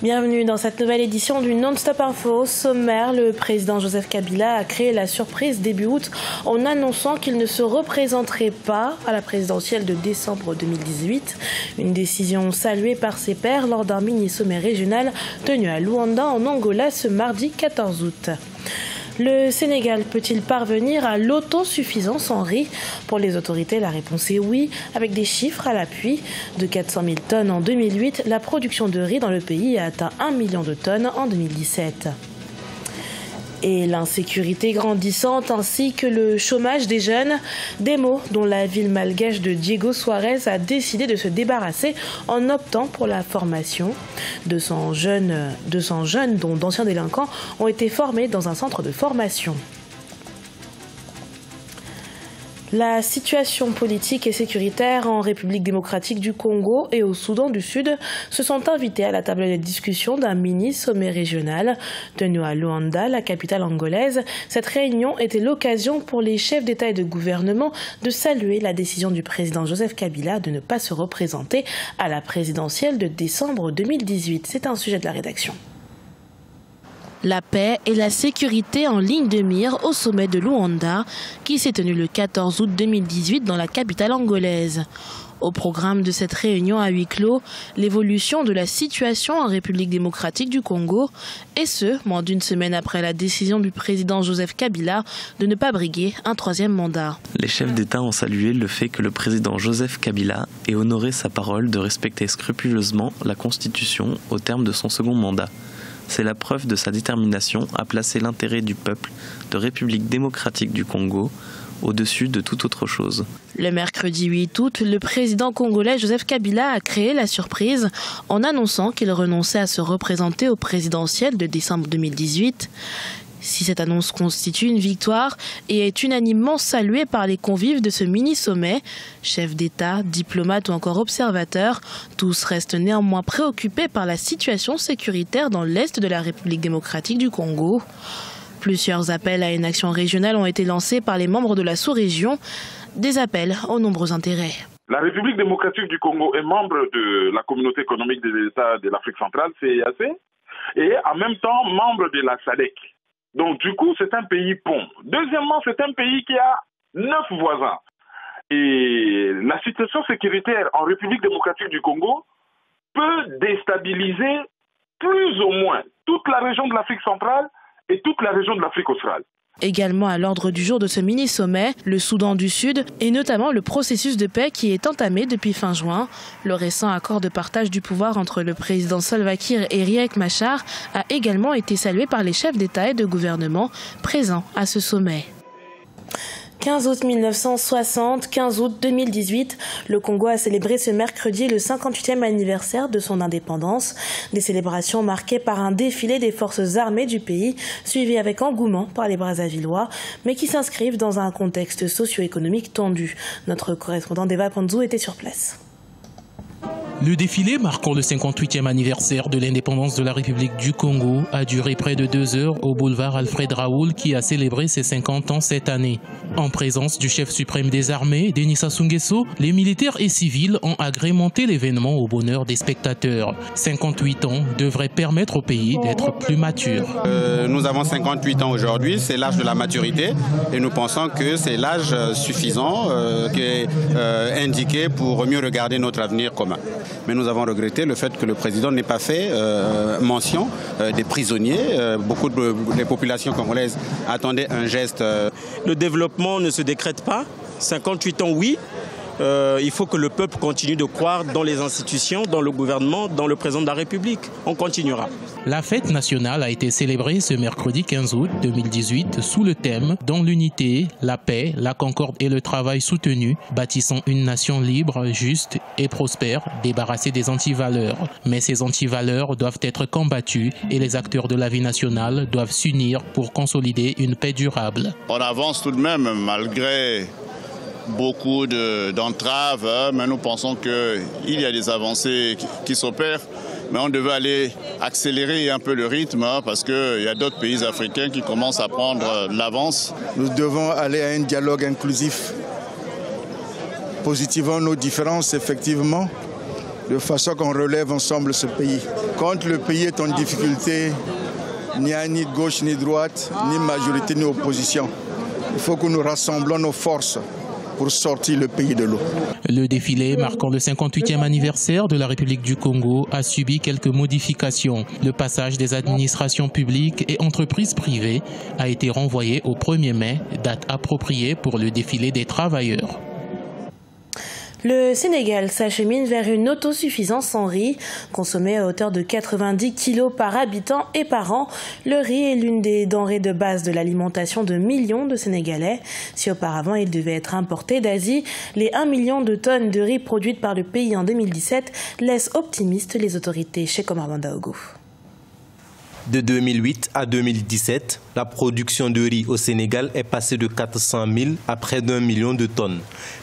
Bienvenue dans cette nouvelle édition du Non-Stop Info. Au sommaire, le président Joseph Kabila a créé la surprise début août en annonçant qu'il ne se représenterait pas à la présidentielle de décembre 2018. Une décision saluée par ses pairs lors d'un mini-sommet régional tenu à Luanda en Angola ce mardi 14 août. Le Sénégal peut-il parvenir à l'autosuffisance en riz? Pour les autorités, la réponse est oui, avec des chiffres à l'appui. De 400 000 tonnes en 2008, la production de riz dans le pays a atteint 1 million de tonnes en 2017. Et l'insécurité grandissante ainsi que le chômage des jeunes, des maux dont la ville malgache de Diego Suarez a décidé de se débarrasser en optant pour la formation. 200 jeunes dont d'anciens délinquants ont été formés dans un centre de formation. La situation politique et sécuritaire en République démocratique du Congo et au Soudan du Sud se sont invités à la table de discussion d'un mini-sommet régional tenu à Luanda, la capitale angolaise. Cette réunion était l'occasion pour les chefs d'État et de gouvernement de saluer la décision du président Joseph Kabila de ne pas se représenter à la présidentielle de décembre 2018. C'est un sujet de la rédaction. La paix et la sécurité en ligne de mire au sommet de Luanda, qui s'est tenu le 14 août 2018 dans la capitale angolaise. Au programme de cette réunion à huis clos, l'évolution de la situation en République démocratique du Congo, et ce, moins d'une semaine après la décision du président Joseph Kabila de ne pas briguer un troisième mandat. Les chefs d'État ont salué le fait que le président Joseph Kabila ait honoré sa parole de respecter scrupuleusement la Constitution au terme de son second mandat. C'est la preuve de sa détermination à placer l'intérêt du peuple de République démocratique du Congo au-dessus de toute autre chose. Le mercredi 8 août, le président congolais Joseph Kabila a créé la surprise en annonçant qu'il renonçait à se représenter au présidentiel de décembre 2018. Si cette annonce constitue une victoire et est unanimement saluée par les convives de ce mini-sommet, chefs d'État, diplomates ou encore observateurs, tous restent néanmoins préoccupés par la situation sécuritaire dans l'est de la République démocratique du Congo. Plusieurs appels à une action régionale ont été lancés par les membres de la sous-région, des appels aux nombreux intérêts. La République démocratique du Congo est membre de la communauté économique des États de l'Afrique centrale, CEEAC, et en même temps membre de la SADC. Donc, du coup, c'est un pays pont. Deuxièmement, c'est un pays qui a 9 voisins. Et la situation sécuritaire en République démocratique du Congo peut déstabiliser plus ou moins toute la région de l'Afrique centrale et toute la région de l'Afrique australe. Également à l'ordre du jour de ce mini-sommet, le Soudan du Sud et notamment le processus de paix qui est entamé depuis fin juin. Le récent accord de partage du pouvoir entre le président Salva Kiir et Riek Machar a également été salué par les chefs d'État et de gouvernement présents à ce sommet. 15 août 1960, 15 août 2018, le Congo a célébré ce mercredi le 58e anniversaire de son indépendance. Des célébrations marquées par un défilé des forces armées du pays, suivi avec engouement par les Brazzavillois, mais qui s'inscrivent dans un contexte socio-économique tendu. Notre correspondant Deva Panzou était sur place. Le défilé marquant le 58e anniversaire de l'indépendance de la République du Congo a duré près de 2 heures au boulevard Alfred Raoul qui a célébré ses 50 ans cette année. En présence du chef suprême des armées, Denis Sassou Nguesso, les militaires et civils ont agrémenté l'événement au bonheur des spectateurs. 58 ans devraient permettre au pays d'être plus mature. Nous avons 58 ans aujourd'hui, c'est l'âge de la maturité et nous pensons que c'est l'âge suffisant qui est indiqué pour mieux regarder notre avenir commun. Mais nous avons regretté le fait que le président n'ait pas fait mention des prisonniers. Beaucoup des populations congolaises attendaient un geste. Le développement ne se décrète pas. 58 ans, oui. Il faut que le peuple continue de croire dans les institutions, dans le gouvernement, dans le président de la République. On continuera. La fête nationale a été célébrée ce mercredi 15 août 2018 sous le thème « Dans l'unité, la paix, la concorde et le travail soutenu, bâtissant une nation libre, juste et prospère, débarrassée des antivaleurs. Mais ces antivaleurs doivent être combattues et les acteurs de la vie nationale doivent s'unir pour consolider une paix durable. » On avance tout de même malgré beaucoup d'entraves, mais nous pensons qu'il y a des avancées qui s'opèrent. Mais on devait aller accélérer un peu le rythme parce qu'il y a d'autres pays africains qui commencent à prendre l'avance. Nous devons aller à un dialogue inclusif. Positivons nos différences, effectivement, de façon qu'on relève ensemble ce pays. Quand le pays est en difficulté, il n'y a ni gauche ni droite, ni majorité ni opposition. Il faut que nous rassemblons nos forces pour sortir le pays de l'eau. Le défilé marquant le 58e anniversaire de la République du Congo a subi quelques modifications. Le passage des administrations publiques et entreprises privées a été renvoyé au 1er mai, date appropriée pour le défilé des travailleurs. Le Sénégal s'achemine vers une autosuffisance en riz. Consommé à hauteur de 90 kg par habitant et par an, le riz est l'une des denrées de base de l'alimentation de millions de Sénégalais. Si auparavant il devait être importé d'Asie, les 1 million de tonnes de riz produites par le pays en 2017 laissent optimistes les autorités chez Omar Bandaogo. De 2008 à 2017, la production de riz au Sénégal est passée de 400 000 à près d'1 million de tonnes,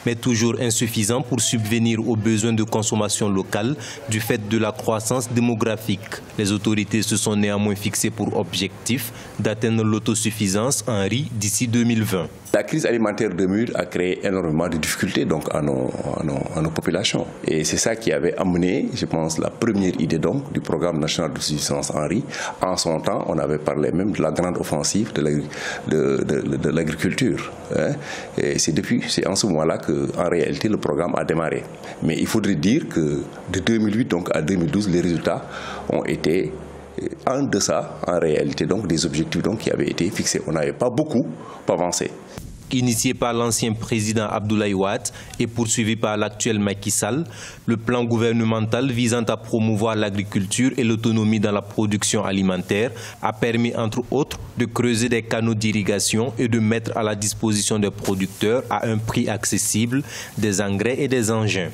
mais toujours insuffisant pour subvenir aux besoins de consommation locale du fait de la croissance démographique. Les autorités se sont néanmoins fixées pour objectif d'atteindre l'autosuffisance en riz d'ici 2020. La crise alimentaire de mur a créé énormément de difficultés donc, à nos populations. Et c'est ça qui avait amené, je pense, la première idée donc, du programme national de suffisance en riz. En son temps, on avait parlé même de la grande offensive de l'agriculture. Hein. Et c'est en ce moment-là qu'en réalité le programme a démarré. Mais il faudrait dire que de 2008 donc, à 2012, les résultats ont été en deçà, en réalité, donc, des objectifs donc, qui avaient été fixés. On n'avait pas beaucoup avancé. Initié par l'ancien président Abdoulaye Wade et poursuivi par l'actuel Macky Sall, le plan gouvernemental visant à promouvoir l'agriculture et l'autonomie dans la production alimentaire a permis, entre autres, de creuser des canaux d'irrigation et de mettre à la disposition des producteurs à un prix accessible des engrais et des engins.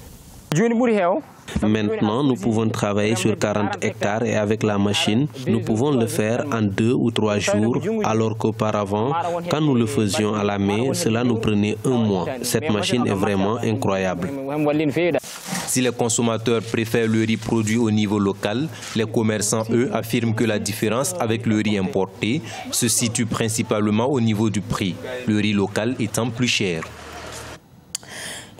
Maintenant, nous pouvons travailler sur 40 hectares et avec la machine, nous pouvons le faire en 2 ou 3 jours, alors qu'auparavant, quand nous le faisions à la main, cela nous prenait 1 mois. Cette machine est vraiment incroyable. Si les consommateurs préfèrent le riz produit au niveau local, les commerçants, eux, affirment que la différence avec le riz importé se situe principalement au niveau du prix, le riz local étant plus cher.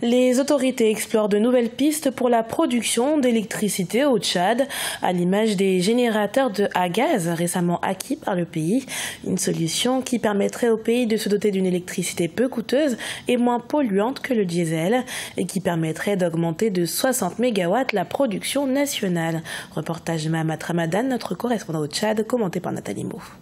Les autorités explorent de nouvelles pistes pour la production d'électricité au Tchad, à l'image des générateurs à gaz récemment acquis par le pays. Une solution qui permettrait au pays de se doter d'une électricité peu coûteuse et moins polluante que le diesel, et qui permettrait d'augmenter de 60 MW la production nationale. Reportage de Mahamat Ramadan, notre correspondant au Tchad, commenté par Nathalie Mouf.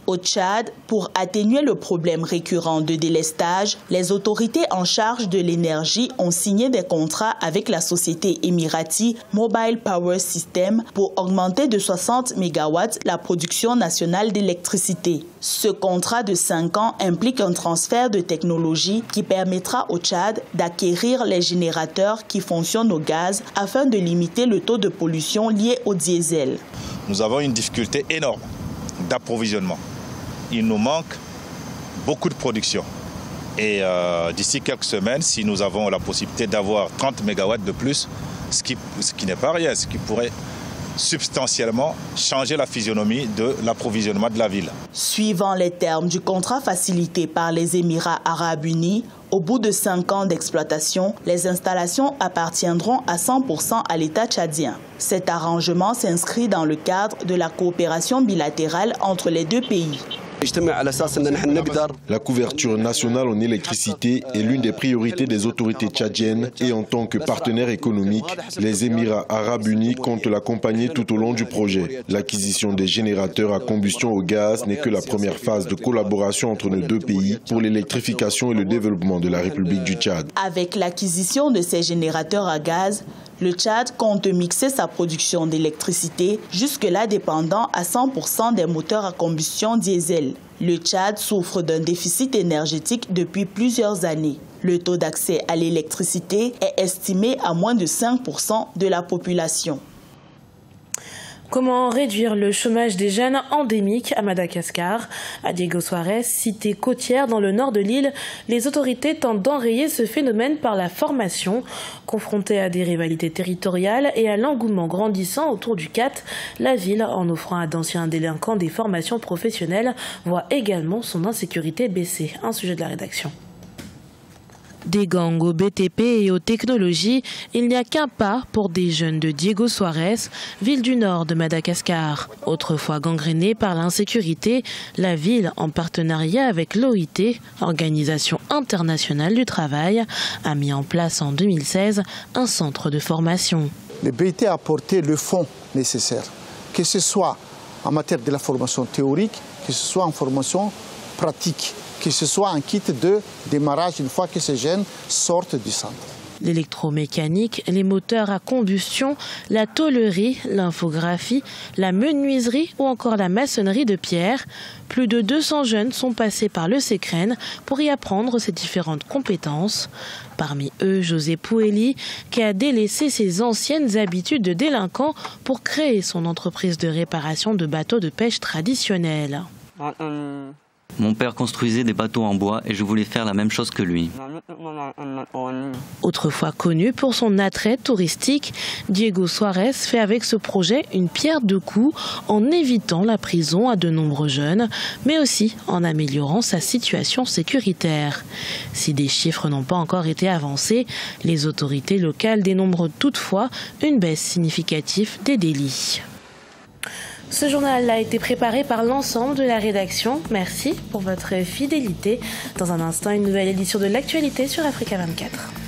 Au Tchad, pour atténuer le problème récurrent de délestage, les autorités en charge de l'énergie ont signé des contrats avec la société émirati Mobile Power System pour augmenter de 60 MW la production nationale d'électricité. Ce contrat de 5 ans implique un transfert de technologie qui permettra au Tchad d'acquérir les générateurs qui fonctionnent au gaz afin de limiter le taux de pollution lié au diesel. Nous avons une difficulté énorme d'approvisionnement. Il nous manque beaucoup de production. Et d'ici quelques semaines, si nous avons la possibilité d'avoir 30 MW de plus, ce qui n'est pas rien, ce qui pourrait substantiellement changer la physionomie de l'approvisionnement de la ville. Suivant les termes du contrat facilité par les Émirats arabes unis, au bout de 5 ans d'exploitation, les installations appartiendront à 100% à l'État tchadien. Cet arrangement s'inscrit dans le cadre de la coopération bilatérale entre les deux pays. La couverture nationale en électricité est l'une des priorités des autorités tchadiennes et en tant que partenaire économique, les Émirats arabes unis comptent l'accompagner tout au long du projet. L'acquisition des générateurs à combustion au gaz n'est que la première phase de collaboration entre nos deux pays pour l'électrification et le développement de la République du Tchad. Avec l'acquisition de ces générateurs à gaz, le Tchad compte mixer sa production d'électricité, jusque-là dépendant à 100% des moteurs à combustion diesel. Le Tchad souffre d'un déficit énergétique depuis plusieurs années. Le taux d'accès à l'électricité est estimé à moins de 5% de la population. Comment réduire le chômage des jeunes endémiques à Madagascar? À Diego Suarez, cité côtière dans le nord de l'île, les autorités tentent d'enrayer ce phénomène par la formation. Confrontée à des rivalités territoriales et à l'engouement grandissant autour du CAT, la ville, en offrant à d'anciens délinquants des formations professionnelles, voit également son insécurité baisser. Un sujet de la rédaction. Des gangs au BTP et aux technologies, il n'y a qu'un pas pour des jeunes de Diego Suarez, ville du nord de Madagascar. Autrefois gangrénée par l'insécurité, la ville, en partenariat avec l'OIT, Organisation internationale du travail, a mis en place en 2016 un centre de formation. Le BIT a apporté le fonds nécessaire, que ce soit en matière de la formation théorique, que ce soit en formation pratique, que ce soit un kit de démarrage une fois que ces jeunes sortent du centre. L'électromécanique, les moteurs à combustion, la tôlerie, l'infographie, la menuiserie ou encore la maçonnerie de pierre. Plus de 200 jeunes sont passés par le Sécrène pour y apprendre ces différentes compétences. Parmi eux, José Poueli, qui a délaissé ses anciennes habitudes de délinquant pour créer son entreprise de réparation de bateaux de pêche traditionnels. Mon père construisait des bateaux en bois et je voulais faire la même chose que lui. Autrefois connu pour son attrait touristique, Diego Suarez fait avec ce projet une pierre deux coups en évitant la prison à de nombreux jeunes, mais aussi en améliorant sa situation sécuritaire. Si des chiffres n'ont pas encore été avancés, les autorités locales dénombrent toutefois une baisse significative des délits. Ce journal a été préparé par l'ensemble de la rédaction. Merci pour votre fidélité. Dans un instant, une nouvelle édition de l'actualité sur Africa 24.